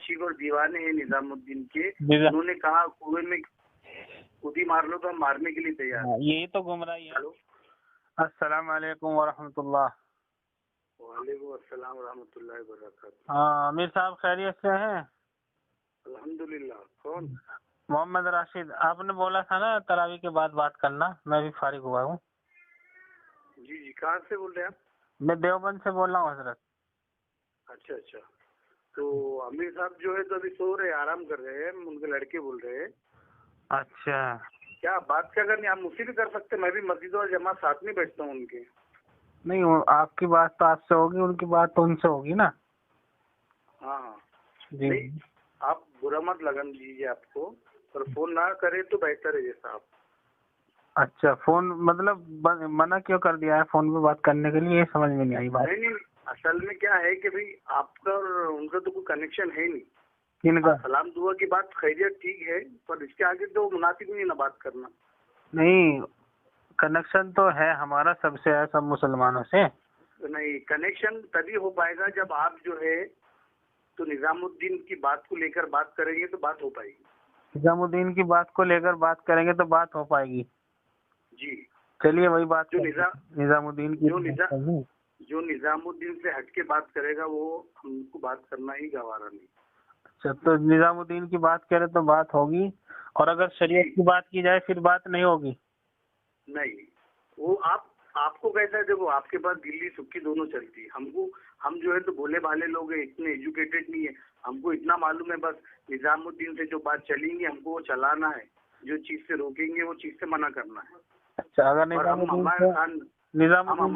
आशिक और दीवाने हैं निजामुद्दीन के। निजा- उन्होंने कहा कुएं में खुद ही मार लो तो हम मारने के लिए तैयार हैं। यही तो गुमराही है। हेलो, अस्सलाम वालेकुम वरहमतुल्लाह। वालेकुम अस्सलाम रहमतुल्लाहि व बरकातहू। हाँ अमीर साहब खैरियत से हैं? अल्हम्दुलिल्लाह। कौन? मोहम्मद राशिद। आपने बोला था ना तरावी के बाद बात करना, मैं भी फारिग हुआ हूँ। जी जी, कहाँ से बोल रहे हैं आप? मैं देवबंद से बोल रहा हूँ हजरत। अच्छा अच्छा, तो अमीर साहब जो है तो अभी सो रहे हैं, आराम कर रहे हैं, उनके लड़के बोल रहे हैं। अच्छा क्या बात क्या करनी, आप मुझसे भी कर सकते हैं, मैं भी मस्जिद और जमात साथ में बैठता हूँ उनके। नहीं, आपकी बात तो आपसे होगी, उनकी बात तो उनसे होगी ना। हाँ हाँ जी नहीं, आप बुरा मत लगन दीजिए आपको, पर फोन ना करे तो बेहतर है जैसा आप। अच्छा, फोन मतलब मना क्यों कर दिया है फोन पे बात करने के लिए, ये समझ में नहीं आई बात। नहीं नहीं, असल में क्या है कि भाई आपका और उनका तो कोई कनेक्शन है नहीं। किनका? सलाम दुआ की बात खैरियत ठीक है, पर इसके आगे तो मुनासिब नहीं ना बात करना। नहीं, कनेक्शन तो है हमारा सबसे, है सब मुसलमानों से। तो नहीं, कनेक्शन तभी हो पाएगा जब आप जो है तो निजामुद्दीन की बात को लेकर बात करेंगे तो बात हो पाएगी। निजामुद्दीन की बात को लेकर बात करेंगे तो बात हो पाएगी। जी, चलिए वही बात जो निजामुद्दीन की जो निजामुद्दीन से हटके बात करेगा वो हमको बात करना ही गवारा नहीं। अच्छा, तो निजामुद्दीन की बात करें तो बात होगी, और अगर शरीयत की बात की जाए फिर बात नहीं होगी। नहीं, वो आपको कैसा है, देखो आपके पास दिल्ली सुक्की दोनों चलती है, हम जो है तो भोले भाले लोग हैं, इतने एजुकेटेड नहीं है। हमको इतना मालूम है बस निजामुद्दीन से जो बात चलेंगी हमको वो चलाना है, जो चीज से रोकेंगे वो चीज से मना करना है। अच्छा, अगर निजामुद्दीन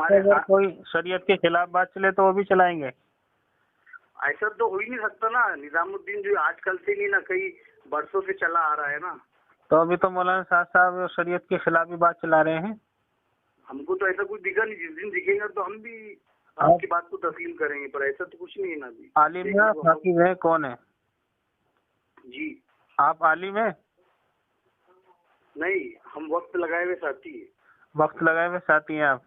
से अगर कोई शरीयत के खिलाफ बात चले तो वो भी चलाएंगे? ऐसा तो हो ही नहीं सकता ना। निजामुद्दीन जो आजकल से नहीं ना, कई बरसों से चला आ रहा है ना। तो अभी तो मौलाना साहब शरीयत के खिलाफ भी बात चला रहे हैं। हमको तो ऐसा कुछ दिखा नहीं, जिस दिन दिखेगा तो हम भी आपकी बात को तस्लीम करेंगे, पर ऐसा तो कुछ नहीं है ना अभी। आलिम है, फाकिज है, कौन है? जी, आप आलिम है? नहीं, हम वक्त लगाए हुए साथी है। वक्त लगाए हुए साथी हैं आप?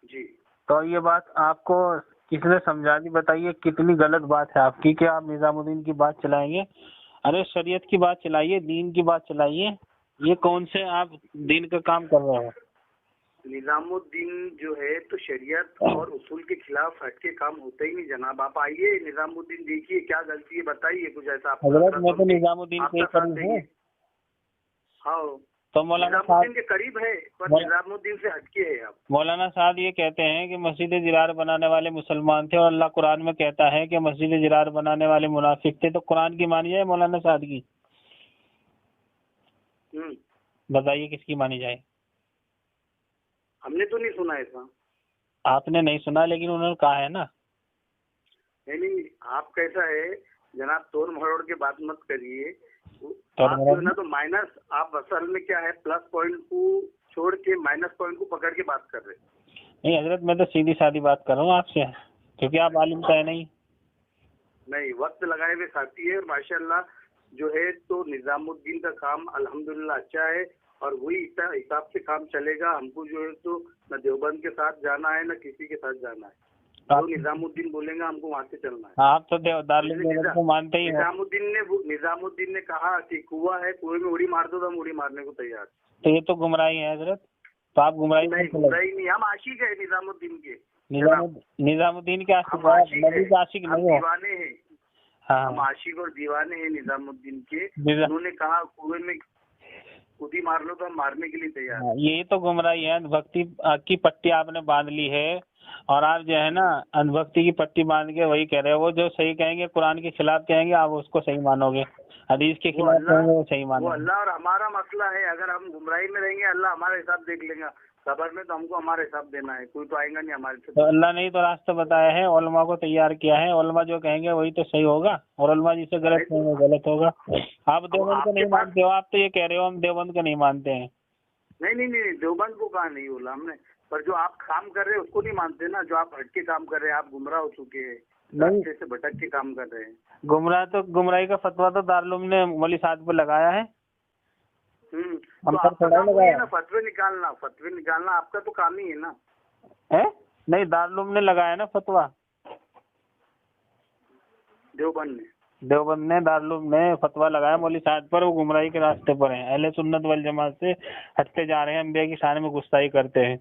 जी, तो ये बात आपको किसने समझा दी, बताइए कितनी गलत बात है आपकी कि आप निजामुद्दीन की बात चलाएंगे। अरे शरीयत की बात चलाइए, दीन की बात चलाइए। ये कौन से आप दीन का काम कर रहे हो? निजामुद्दीन जो है तो शरीयत और उसूल के खिलाफ हटके काम होता ही नहीं जनाब। आप आइए निजामुद्दीन, देखिए क्या गलती है, बताइए कुछ ऐसा। हजरत मैं तो निजामुद्दीन के करीब हूँ। हाँ, तो मौलाना निजामुद्दीन के करीब है पर निजामुद्दीन से हटके है आप। मौलाना साहब ये कहते हैं कि मस्जिद जिरार बनाने वाले मुसलमान थे, और अल्लाह कुरान में कहता है कि मस्जिद जिरार बनाने वाले मुनाफिक थे। तो कुरान की मानी जाए मौलाना साहब की? बताइए किसकी मानी जाए? हमने तो नहीं सुना ऐसा। आपने नहीं सुना, लेकिन उन्होंने कहा है ना। नहीं, आप कैसा है जनाब, तोड़ मरोड़ के बात मत करिए। आप जो है ना तो माइनस, आप असल में क्या है प्लस पॉइंट को छोड़ के माइनस पॉइंट को पकड़ के बात कर रहे हैं। नहीं हजरत, मैं तो सीधी सादी बात कर रहा हूँ आपसे, क्योंकि आप आलिम तो है नहीं। वक्त लगाए हुए साथी है माशाल्लाह। जो है तो निजामुद्दीन का काम अल्हम्दुलिल्लाह अच्छा है, और वही हिसाब से काम चलेगा। हमको जो है तो न देवबंद के साथ जाना है न किसी के साथ जाना है। तो निजामुद्दीन बोलेंगे हमको वहाँ से चलना है। आप तो दारुल को मानते ही हैं। निजामुद्दीन ने कहा कि कुआं है, कुएं में उड़ी मार दो तो हम उड़ी मारने को तैयार। तो ये तो गुमराही है हजरत। तो आप गुमराही नहीं, हम आशिक है निजामुद्दीन के। निजामुद्दीन के आशिक नहीं, दीवाने हैं। हम आशिक और दीवाने हैं निजामुद्दीन के। उन्होंने कहा कुएं में खुद ही मार लो तो हम मारने के लिए तैयार। यही तो गुमराही है। भक्ति की पट्टी आपने बांध ली है, और आप जो है ना अनभक्ति की पट्टी बांध के वही कह रहे हो। वो जो सही कहेंगे कुरान के खिलाफ कहेंगे, आप उसको सही मानोगे। हदीस के खिलाफ कहेंगे वो सही मानोगे। वो अल्लाह और हमारा मसला है। अगर हम गुमराही में रहेंगे अल्लाह हमारा हिसाब देख लेगा। खबर में तो हमको हमारा हिसाब देना है, कोई तो आएगा नहीं हमारे से। तो अल्लाह ने ही तो रास्ता बताया है, उलमा को तैयार किया है। उलमा जो कहेंगे वही तो सही होगा, और उलमा जिसे गलत कहेंगे गलत होगा। आप देवबंद को नहीं मानते हो, आप तो ये कह रहे हो हम देवबंद को नहीं मानते हैं। नहीं, देवबंद को कहा नहीं बोला हमने, पर जो आप काम कर रहे हैं उसको नहीं मानते ना। जो आप हटके काम कर रहे हैं, आप गुमराह हो चुके हैं, रास्ते से भटक के काम कर रहे हैं। गुमराही का फतवा तो दारुल ने मौलवी साहब पे लगाया है। तो आपका काम वही है ना, फतवे निकालना आपका तो काम ही है ना। है नहीं, दारुल ने लगाया ना फतवा देवबंद ने। देवबंद ने दारुल ने फतवा लगाया मौलवी साहब पर, वो गुमराही के रास्ते पर हैं, अहले सुन्नत वल जमात से हटते जा रहे हैं, अंबिया की शान में गुस्ताखी करते हैं।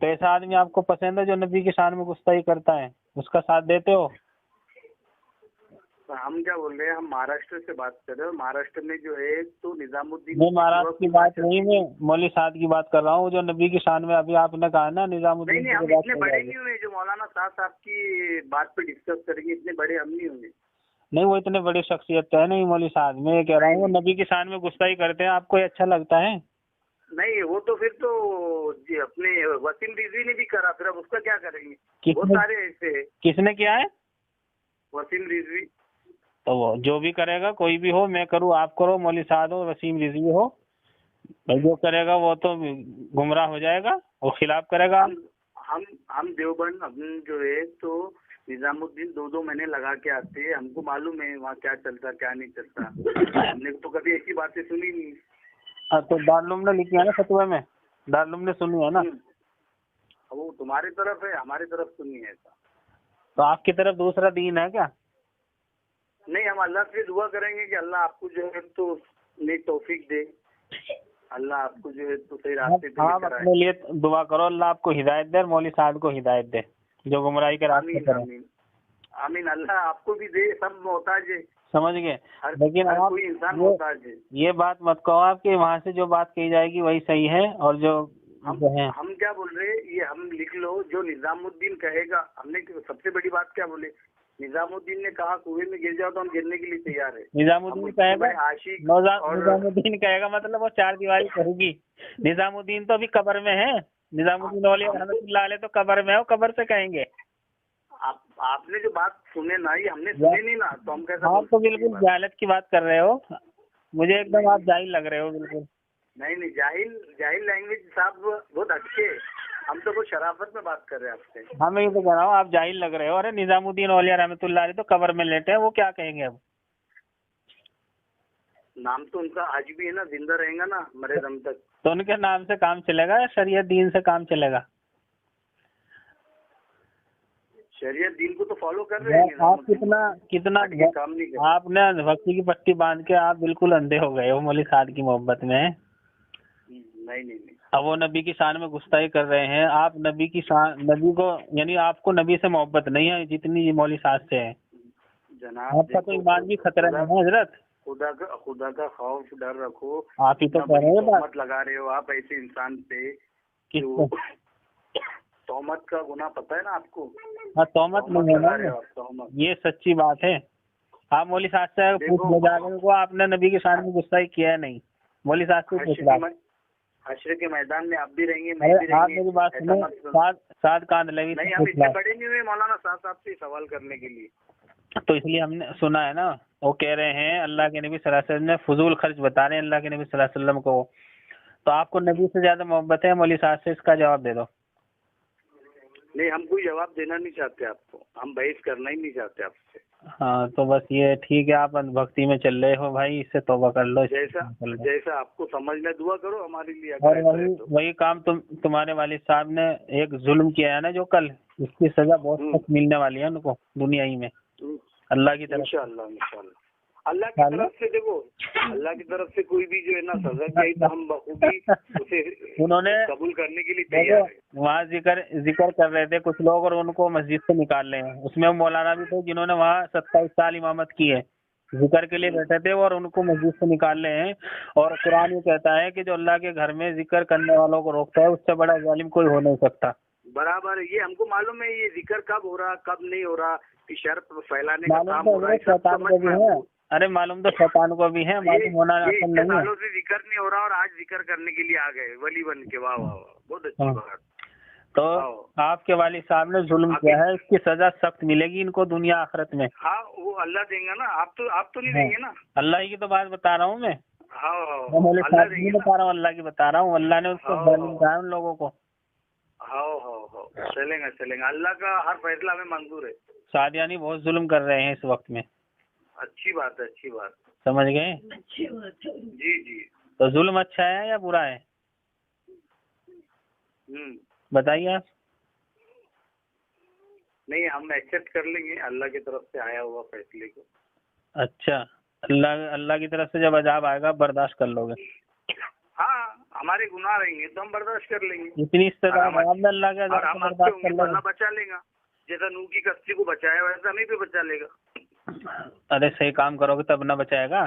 तो ऐसा आदमी आपको पसंद है जो नबी की शान में गुस्ताखी करता है, उसका साथ देते हो? तो हम क्या बोल रहे हैं, हम महाराष्ट्र से बात कर रहे हैं। महाराष्ट्र में जो है तो निजामुद्दीन, मैं महाराष्ट्र की बात नहीं, मैं मौलवी साहब की बात कर रहा हूँ जो नबी की शान में, अभी आपने कहा ना निजामुद्दीन नहीं, हम की बात इतने कर बड़े रहे नहीं हैं। हुए जो मौलाना साहब की बात पे डिस्कस करेंगे, इतने बड़े हम नहीं होंगे। नहीं, वो इतने बड़ी शख्सियत तो है नहीं मौलवी साहब, मैं ये कह रहा हूँ वो नबी की शान में गुस्ताखी करते हैं, आपको ये अच्छा लगता है? नहीं, वो तो फिर तो जी अपने वसीम रिजवी ने भी करा, फिर अब उसका क्या करेंगे? बहुत किसने सारे ऐसे हैं। किसने किया है? वसीम रिजवी। तो वो जो भी करेगा, कोई भी हो, मैं करूँ, आप करो, मौलवी साहब हो, वसीम रिजवी हो, भाई जो करेगा वो तो गुमराह हो जाएगा, वो खिलाफ करेगा। हम देवबंद, हम जो है तो निजामुद्दीन 2-2 महीने लगा के आते हैं, हमको मालूम है वहाँ क्या चलता क्या नहीं चलता। हमने तो कभी ऐसी बातें सुनी नहीं। हाँ, तो दारुल ने लिखी है ना फतवे में, दारुल ने सुनी है ना? वो तुम्हारी तरफ है, हमारी तरफ सुनी है ऐसा। तो आपकी तरफ दूसरा दीन है क्या? नहीं, हम अल्लाह से दुआ करेंगे कि अल्लाह आपको जो है तो नेक तौफीक दे, अल्लाह आपको जो है तो सही रास्ते पे आप लेकर आए। अपने लिए दुआ करो, अल्लाह आपको हिदायत दे और मौलवी साहब को हिदायत दे जो गुमराही के रास्ते आमीन पर है। आमीन आमीन। अल्लाह आपको भी दे, सब मोहताज है, समझ गए? हर लेकिन आप कोई इंसान मोहताज है। ये बात मत कहो आप कि वहाँ से जो बात कही जाएगी वही सही है, और जो है हम क्या बोल रहे हैं, ये हम लिख लो, जो निजामुद्दीन कहेगा। हमने सबसे बड़ी बात क्या बोले, निजामुद्दीन ने कहा कुएं में गिर जाओ तो हम गिरने के लिए तैयार है। निजामुद्दीन कहेगा, आशिक निजामुद्दीन कहेगा मतलब वो चार दीवारी कहेगी। निजामुद्दीन तो अभी कब्र में है, निजामुद्दीन औलिया रहमतुल्लाह अलैह तो कब्र में है, वो कब्र से कहेंगे। आपने जो बात सुने ना, ये हमने सुनी नहीं ना, तो हम कैसा? आप तो बिल्कुल जाहिलत की बात कर रहे हो, मुझे एकदम आप जाहिल लग रहे हो बिल्कुल। नहीं, जाहिल लैंग्वेज साहब बहुत अच्छे है, हम तो बहुत शराफत में बात कर रहे हैं आपसे। हाँ, मैं ये तो कह रहा हूँ आप जाहिल लग रहे हो। अरे निजामुद्दीन औलिया रहमतुल्लाह अलैह तो कब्र में लेटे हैं, वो क्या कहेंगे अब? नाम तो उनका आज भी है ना, जिंदा रहेगा ना मरे दम तक। तो उनके नाम से काम चलेगा या शरीयत दीन से काम चलेगा? शरीयत दीन को तो फॉलो कर रहे हैं। आप कितना काम नहीं कर। आपने भक्ति की पट्टी बांध के आप बिल्कुल अंधे हो गए हो मौलवी साहब की मोहब्बत में। नहीं। अब वो नबी की शान में गुस्ताखी कर रहे हैं, आप नबी की शान, नबी को, यानी आपको नबी से मोहब्बत नहीं है जितनी मौलवी साहब से है। जनाब आपका तो ईमान भी खतरे में है हजरत। खुदा का खौफ डर रखो। आप ही तो कह रहे हैं मत लगा रहे हो आप ऐसे इंसान पे। तोहमत का गुनाह पता है ना आपको? हाँ, तोहमत नहीं है ना, ये सच्ची बात है। आप मौलवी साहब से पूछ ले जाकर को आपने नबी की शान में गुस्ताखी किया है नहीं, मौलवी साहब से पूछ रहा। हश्र के मैदान में आप भी रहेंगे, मैं भी आप मेरी बात सुनो, साथ कांध लगी। नहीं, हम इतने बड़े नहीं हुए मौलाना साहब से सवाल करने के लिए, तो इसलिए हमने सुना है ना, वो कह रहे हैं अल्लाह के नबी सल्लल्लाहु अलैहि वसल्लम ने फजूल खर्च बता रहे हैं अल्लाह के नबी सल्लल्लाहु अलैहि वसल्लम को। तो आपको नबी से ज्यादा मोहब्बत है मौलवी साहब से, इसका जवाब दे दो। नहीं, हम कोई जवाब देना नहीं चाहते आपको, हम बहस करना ही नहीं चाहते आपसे। हाँ, तो बस ये ठीक है, आप भक्ति में चल रहे हो भाई, इससे तौबा कर लो। जैसा आपको समझ में, दुआ करो हमारे लिए। और वही काम तुम्हारे वालिद साहब ने एक जुल्म किया है ना जो कल, उसकी सजा बहुत सख्त मिलने वाली है उनको दुनिया ही में, अल्लाह की तरफ। इंशाअल्लाह अल्लाह की तरफ से। देखो, अल्लाह की तरफ से कोई भी जो है ना सजा चाहिए तो हम बखूबी उसे उन्होंने कबूल करने के लिए तैयार है। वहाँ जिक्र कर रहे थे कुछ लोग और उनको मस्जिद से निकाल रहे हैं, उसमें मौलाना भी थे जिन्होंने वहाँ 27 साल इमामत की है, जिक्र के लिए बैठे थे और उनको मस्जिद से निकाल रहे हैं। और कुरान ये कहता है कि जो अल्लाह के घर में जिक्र करने वालों को रोकता है उससे बड़ा जालिम कोई हो नहीं सकता। बराबर, ये हमको मालूम है, ये जिक्र कब हो रहा कब नहीं हो रहा, शर फैलाने का काम हो रहा है। अरे मालूम तो शैतान को भी है, मालूम होना असल नहीं है। से जिक्र नहीं हो रहा और आज जिक्र करने के लिए आ गए वली बन के। वाह वाह, बहुत अच्छी बात। तो आपके वालिद साहब ने जुल्म किया है, इसकी सजा सख्त मिलेगी इनको दुनिया आखिरत में। हाँ, वो अल्लाह देंगे ना, आप तो नहीं देंगे ना। अल्लाह की तो बात बता रहा हूँ मैं। हाँ, अल्लाह नहीं बता रहा हूँ, अल्लाह की बता रहा हूँ। अल्लाह ने उसको जालिम कहा है उन लोगों को। हाँ, चलेंगे। अल्लाह का हर फैसला हमें मंजूर है। सादियानी बहुत जुल्म कर रहे हैं इस वक्त में। अच्छी बात है। समझ गए? अच्छी बात है। जी। तो जुल्म अच्छा है या बुरा है? बताइए आप। नहीं, हम एक्सेप्ट कर लेंगे अल्लाह की तरफ से आया हुआ फैसले को। अच्छा, अल्लाह की तरफ से जब अजाब आएगा बर्दाश्त कर लोगे? हाँ, हमारे गुनाह रहेंगे तो हम बर्दाश्त कर लेंगे। इतनी इस्तेदाद है आपने अल्लाह के और अजाब हम से अच्छे बर्दाश्त होंगे कर तो लोगे? अल्लाह बचा लेगा। जैसा नूह की कश्ती को बचाया वैसा हमें भी बचा लेगा। अरे सही काम करोगे तब ना बचाएगा।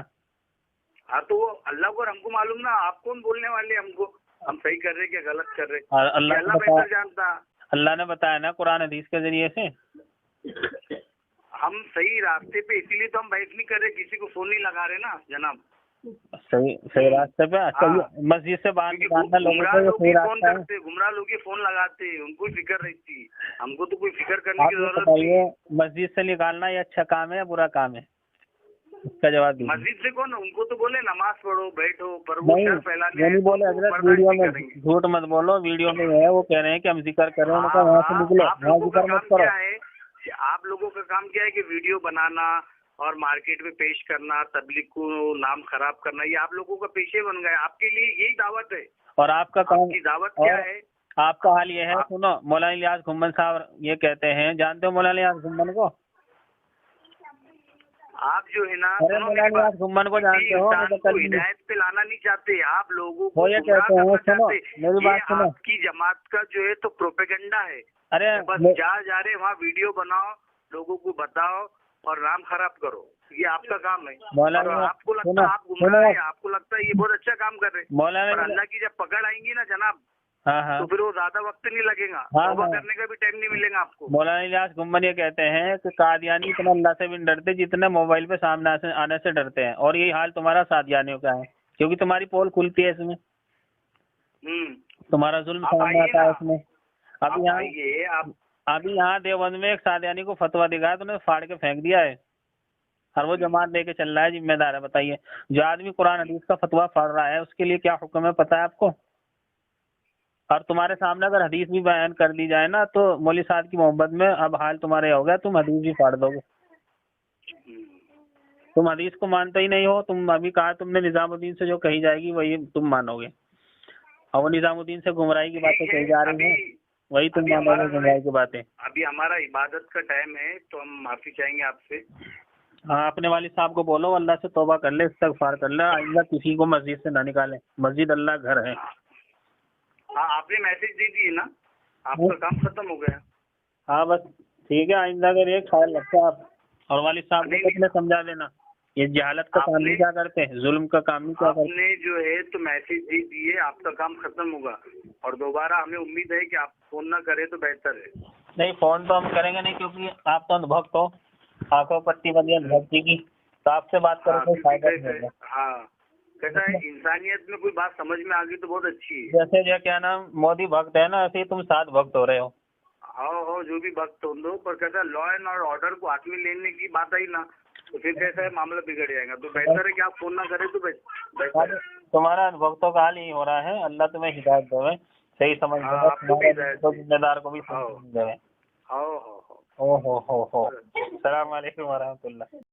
हाँ तो वो अल्लाह को और हमको मालूम ना, आप कौन बोलने वाले हमको हम सही कर रहे क्या गलत कर रहे? और ये अल्लाह अल्लाह ने बेहतर बताया, जानता। अल्लाह ने बताया ना कुरान हदीस के जरिए से। हम सही रास्ते पे, इसीलिए तो हम बहस नहीं कर रहे, किसी को फोन नहीं लगा रहे ना जनाब। सही रास्ते पे सही, मस्जिद से बाहर निकालना लोगों गुमराह को ये लोग सही ही फोन रास्ता है। करते, गुमराह लोग ही फोन लगाते, उनको ही फिक्र रहती, हमको तो कोई फिक्र करने आप की ये जरूरत नहीं। बताइए, मस्जिद से निकालना ये अच्छा काम है या बुरा काम है? इसका जवाब दीजिए। मस्जिद से कौन, उनको तो बोले नमाज पढ़ो बैठो, पर वो नहीं, डर फैलाने ये नहीं बोले तो हजरत, बर्दाश्त वीडियो नहीं में करेंगे। झूठ मत बोलो, वीडियो में है वो कह रहे हैं कि हम जिक्र करें, उनका वहाँ से निकलो, आप वहाँ लोगों का जिक्र मत काम करो। क्या है कि आप लोगों का काम क्या है कि वीडियो बनाना और मार्केट में पेश करना, तबलीग को नाम खराब करना, ये आप लोगों का पेशे बन गए। आपके लिए यही दावत है। और आपका काम, आपकी दावत क्या और है? आपका हाल ये है, सुनो, मौलाना इलियास घुम्मन साहब ये कहते हैं, जानते हो मौलाना इलियास घुम्मन को? आप जो है ना, अरे मौलाना इलियास घुम्मन को जानते हो? इंसान को हिदायत पे लाना नहीं चाहते, आप लोगों को वो ये गुमराह कहते हैं, करना सुनो चाहते। मेरी बात ये सुनो। आपकी जमात का जो है तो प्रोपेगेंडा है। अरे बस जहाँ जा रहे वहाँ वीडियो बनाओ, लोगों को बताओ और नाम खराब करो, ये आपका काम है। मौलाना, और आपको लगता सुनो, है आप गुमराह है, सुनो। आपको लगता है ये बहुत अच्छा काम कर रहे हैं, मौलाना, पर अल्लाह की जब पकड़ आएंगी ना जनाब, हाँ हाँ, तो फिर वो ज्यादा वक्त नहीं लगेगा, हाँ, तौबा हाँ। करने का भी टाइम नहीं मिलेगा आपको। मौलाना इलियास घुम्मन ये कहते हैं कि कादियानी इतना अल्लाह से भी नहीं डरते जितना मोबाइल पे सामने आने से डरते हैं, और यही हाल तुम्हारा सादियानियों का है, क्योंकि तुम्हारी पोल खुलती है इसमें, तुम्हारा जुल्म आप सामने आइए आता है ना। इसमें। आप अभी यहाँ, आइए, आप अभी यहाँ देवबंद में एक सादियानी को फतवा दिखाया तो उन्हें फाड़ के फेंक दिया है, और वो जमात लेके चल रहा है, जिम्मेदार है। बताइए, जो आदमी कुरान हदीस का फतवा फाड़ रहा है उसके लिए क्या हुक्म है पता है आपको? और तुम्हारे सामने अगर हदीस भी बयान कर दी जाए ना तो मौलवी साहब की मोहब्बत में अब हाल तुम्हारे हो गया, तुम हदीस भी फाड़ दोगे। तुम हदीस को मानते ही नहीं हो, तुम अभी कहा तुमने निजामुद्दीन से जो कही जाएगी वही तुम मानोगे, और वो निजामुद्दीन से गुमराही की बातें कही जा रही हैं वही तुम मानोगे, गुमराही की बातें। अभी हमारा इबादत का टाइम है तो हम माफी चाहेंगे आपसे। हाँ, अपने वालिद साहब को बोलो अल्लाह से तौबा कर ले, इस्तगफार कर ले, आइंदा किसी को मस्जिद से ना निकाले, मस्जिद अल्लाह घर है। हाँ, आपने मैसेज दे दिए ना, आपका काम खत्म हो गया। हाँ बस ठीक है, आइंदा के लिए ख्याल रखो आप, और वालिद साहब को कितने समझा देना, ये जहालत का काम नहीं क्या करते, जुल्म का काम नहीं क्या करते। आपने जो है तो मैसेज दे दिए, आपका काम खत्म होगा, और दोबारा हमें उम्मीद है कि आप फोन ना करें तो बेहतर है। नहीं, फोन तो हम करेंगे नहीं, क्योंकि आप तो अंधभक्त हो, आंखों पट्टी बंदी अंधभक्ति की, तो आपसे बात करें तो फायदा नहीं होगा। हाँ, कैसा है, इंसानियत में कोई बात समझ में आ गई तो बहुत अच्छी है। जैसे जो क्या नाम मोदी भक्त है ना, ऐसे ही तुम साथ भक्त हो रहे हो। हाँ, जो भी भक्त हो दो, पर कैसा लॉ एंड ऑर्डर को हाथ में लेने की बात आई ना तो फिर कैसा है मामला बिगड़ जाएगा। तो बेहतर है कि आप फोन ना करें तो बेहतर है। तुम्हारा भक्तों का हाल यही हो रहा है, अल्लाह तुम्हें हिदायत देवे, सही समझ जिम्मेदार को भी देवे। हो। ओ हो, सलाम वालेकुम व रहमतुल्लाह।